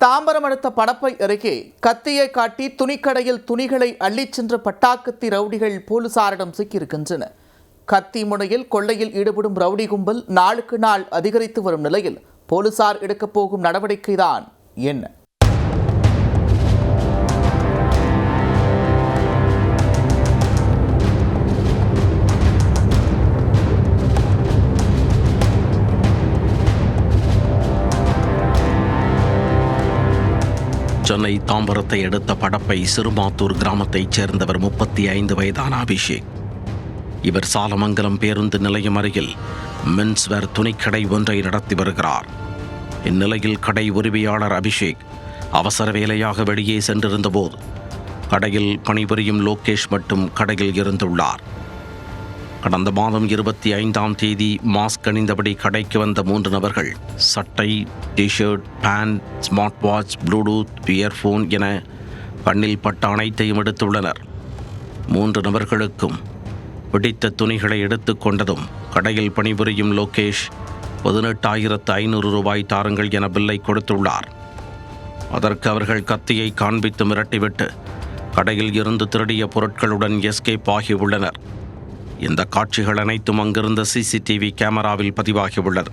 தாம்பரம் அடுத்த படப்பை அருகே கத்தியை காட்டி துணிக்கடையில் துணிகளை அள்ளிச் சென்ற பட்டாக்கத்தி ரவுடிகள் போலீசாரிடம் சிக்கியிருக்கின்றனர். கத்தி முனையில் கொள்ளையில் ஈடுபடும் ரவுடி கும்பல் நாளுக்கு நாள் அதிகரித்து வரும் நிலையில் போலீசார் எடுக்கப் போகும் நடவடிக்கைதான் என்ன? சென்னை தாம்பரத்தை அடுத்த படப்பை சிறுமாத்தூர் கிராமத்தைச் சேர்ந்தவர் 35 வயதான அபிஷேக். இவர் சாலமங்கலம் பேருந்து நிலையம் அருகில் மென்ஸ்வேர் துணிக்கடை ஒன்றை நடத்தி வருகிறார். இந்நிலையில் கடை உரிமையாளர் அபிஷேக் அவசர வேலையாக வெளியே சென்றிருந்தபோது கடையில் பணிபுரியும் லோகேஷ் மட்டும் கடையில் இருந்துள்ளார். கடந்த மாதம் 25ஆம் தேதி மாஸ்க் அணிந்தபடி கடைக்கு வந்த 3 நபர்கள் சட்டை, t-shirt, pant, smart watch, bluetooth, earphone என கண்ணில் பட்ட அனைத்தையும் எடுத்துள்ளனர். 3 நபர்களுக்கும் பிடித்த துணிகளை எடுத்து கொண்டதும் கடையில் பணிபுரியும் லோகேஷ் 18,500 ரூபாய் தாருங்கள் என பில்லை கொடுத்துள்ளார். அதற்கு அவர்கள் கத்தியை காண்பித்து மிரட்டிவிட்டு கடையில் இருந்து திருடிய பொருட்களுடன் எஸ்கேப் ஆகியுள்ளனர். இந்த காட்சிகள் அனைத்தும் அங்கிருந்த சிசிடிவி கேமராவில் பதிவாகியுள்ளது.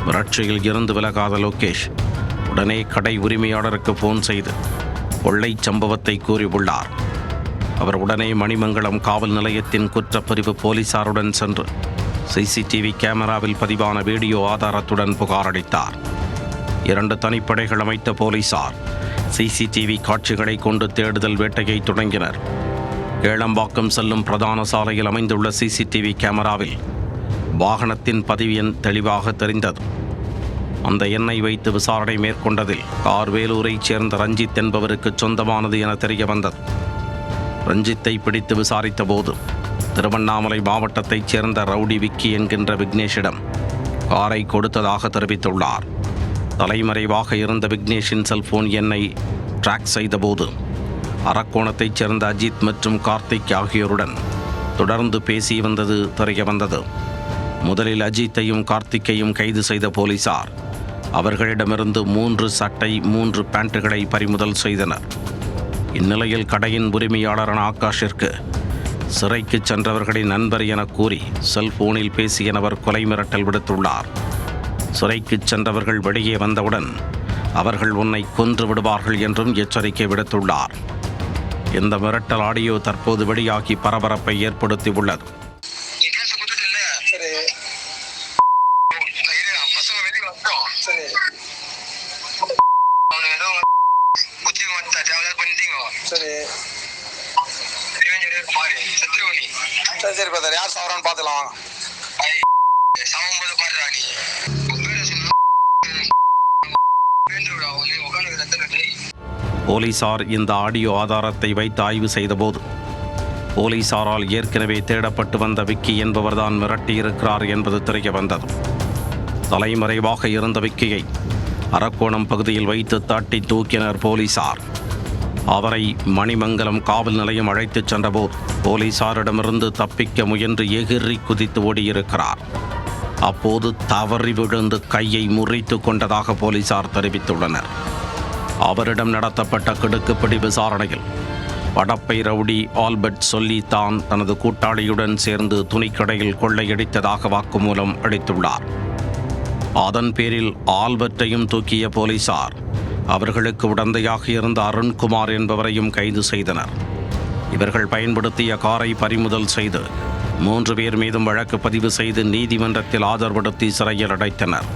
மிரட்சியில் இருந்து விலகாத லோகேஷ் உடனே கடை உரிமையாளருக்கு போன் செய்து கொள்ளை சம்பவத்தை கூறியுள்ளார். அவர் உடனே மணிமங்கலம் காவல் நிலையத்தின் குற்றப்பிரிவு போலீசாருடன் சென்று சிசிடிவி கேமராவில் பதிவான வீடியோ ஆதாரத்துடன் புகார் அளித்தார். 2 தனிப்படைகள் அமைத்த போலீசார் சிசிடிவி காட்சிகளை கொண்டு தேடுதல் வேட்டையை தொடங்கினர். கேளம்பாக்கம் செல்லும் பிரதான சாலையில் அமைந்துள்ள சிசிடிவி கேமராவில் வாகனத்தின் பதிவு எண் தெளிவாக தெரிந்தது. அந்த எண்ணை வைத்து விசாரணை மேற்கொண்டதில் கார் வேலூரைச் சேர்ந்த ரஞ்சித் என்பவருக்கு சொந்தமானது என தெரிய வந்தது. ரஞ்சித்தை பிடித்து விசாரித்த போது திருவண்ணாமலை மாவட்டத்தைச் சேர்ந்த ரவுடி விக்கி என்கின்ற விக்னேஷிடம் காரை கொடுத்ததாக தெரிவித்துள்ளார். தலைமறைவாக இருந்த விக்னேஷின் செல்போன் எண்ணை ட்ராக் செய்தபோது அரக்கோணத்தைச் சேர்ந்த அஜித் மற்றும் கார்த்திக் ஆகியோருடன் தொடர்ந்து பேசி வந்தது தெரிய வந்தது. முதலில் அஜித்தையும் கார்த்திக்கையும் கைது செய்த போலீசார் அவர்களிடமிருந்து 3 சட்டை, 3 பேண்ட்டுகளை பறிமுதல் செய்தனர். இந்நிலையில் கடையின் உரிமையாளரான ஆகாஷிற்கு சிறைக்கு சென்றவர்களின் நண்பர் என கூறி செல்போனில் பேசிய நபர் கொலை மிரட்டல் விடுத்துள்ளார். சிறைக்கு சென்றவர்கள் வெளியே வந்தவுடன் அவர்கள் உன்னை கொன்று விடுவார்கள் என்றும் எச்சரிக்கை விடுத்துள்ளார். இந்த மிரட்டல் ஆடியோ தற்போது வெளியாகி பரபரப்பை ஏற்படுத்தியுள்ளது. சரி பிரதர், யார் சாவரான்னு பார்த்துலாம். போலீசார் இந்த ஆடியோ ஆதாரத்தை வைத்து ஆய்வு செய்தபோது போலீசாரால் ஏற்கனவே தேடப்பட்டு வந்த விக்கி என்பவர்தான் மிரட்டியிருக்கிறார் என்பது தெரிய வந்தது. தலைமறைவாக இருந்த விக்கியை அரக்கோணம் பகுதியில் வைத்து தட்டி தூக்கினர் போலீசார். அவரை மணிமங்கலம் காவல் நிலையம் அழைத்துச் சென்றபோது போலீசாரிடமிருந்து தப்பிக்க முயன்று எகிரி குதித்து ஓடியிருக்கிறார். அப்போது தவறி விழுந்து கையை முறித்து கொண்டதாக போலீசார் தெரிவித்துள்ளனர். அவரிடம் நடத்தப்பட்ட கிடுக்குப்பிடி விசாரணையில் படப்பை ரவுடி ஆல்பர்ட் சொல்லி தான் தனது கூட்டாளியுடன் சேர்ந்து துணிக்கடையில் கொள்ளையடித்ததாக வாக்குமூலம் அளித்துள்ளார். அதன் பேரில் ஆல்பர்ட்டையும் தூக்கிய போலீசார் அவர்களுக்கு உடந்தையாக இருந்த அருண்குமார் என்பவரையும் கைது செய்தனர். இவர்கள் பயன்படுத்திய காரை பறிமுதல் செய்து 3 பேர் மீதும் வழக்கு பதிவு செய்து நீதிமன்றத்தில் ஆஜர்படுத்தி சிறையில் அடைத்தனர்.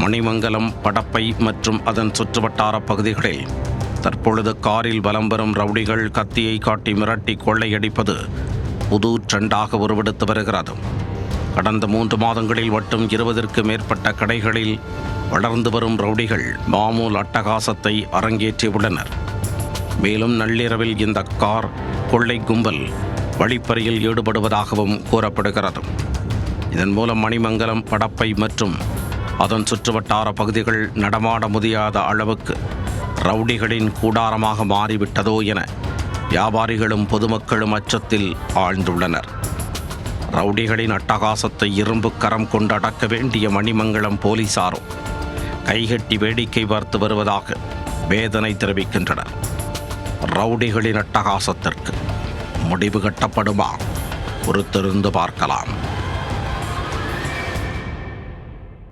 மணிமங்கலம், படப்பை மற்றும் அதன் சுற்றுவட்டார பகுதிகளில் தற்பொழுது காரில் வலம் வரும் ரவுடிகள் கத்தியை காட்டி மிரட்டி கொள்ளையடிப்பது புது ட்ரெண்டாக உருவெடுத்து வருகிறது. கடந்த 3 மாதங்களில் மட்டும் 20ற்கு மேற்பட்ட கடைகளில் வளர்ந்து வரும் ரவுடிகள் மாமூல் அட்டகாசத்தை அரங்கேற்றியுள்ளனர். மேலும் நள்ளிரவில் இந்த கார் கொள்ளை கும்பல் வழிப்பறியில் ஈடுபடுவதாகவும் கூறப்படுகிறது. இதன் மூலம் மணிமங்கலம், படப்பை மற்றும் அதன் சுற்றுவட்டார பகுதிகள் நடமாட முடியாத அளவுக்கு ரவுடிகளின் கூடாரமாக மாறிவிட்டதோ என வியாபாரிகளும் பொதுமக்களும் அச்சத்தில் ஆழ்ந்துள்ளனர். ரவுடிகளின் அட்டகாசத்தை இரும்பு கரம் கொண்டு அடக்க வேண்டிய மணிமங்கலம் போலீசாரும் கைகட்டி வேடிக்கை பார்த்து வருவதாக வேதனை தெரிவிக்கின்றனர். ரவுடிகளின் அட்டகாசத்திற்கு முடிவு கட்டப்படுமா? பொறுத்திருந்து பார்க்கலாம்.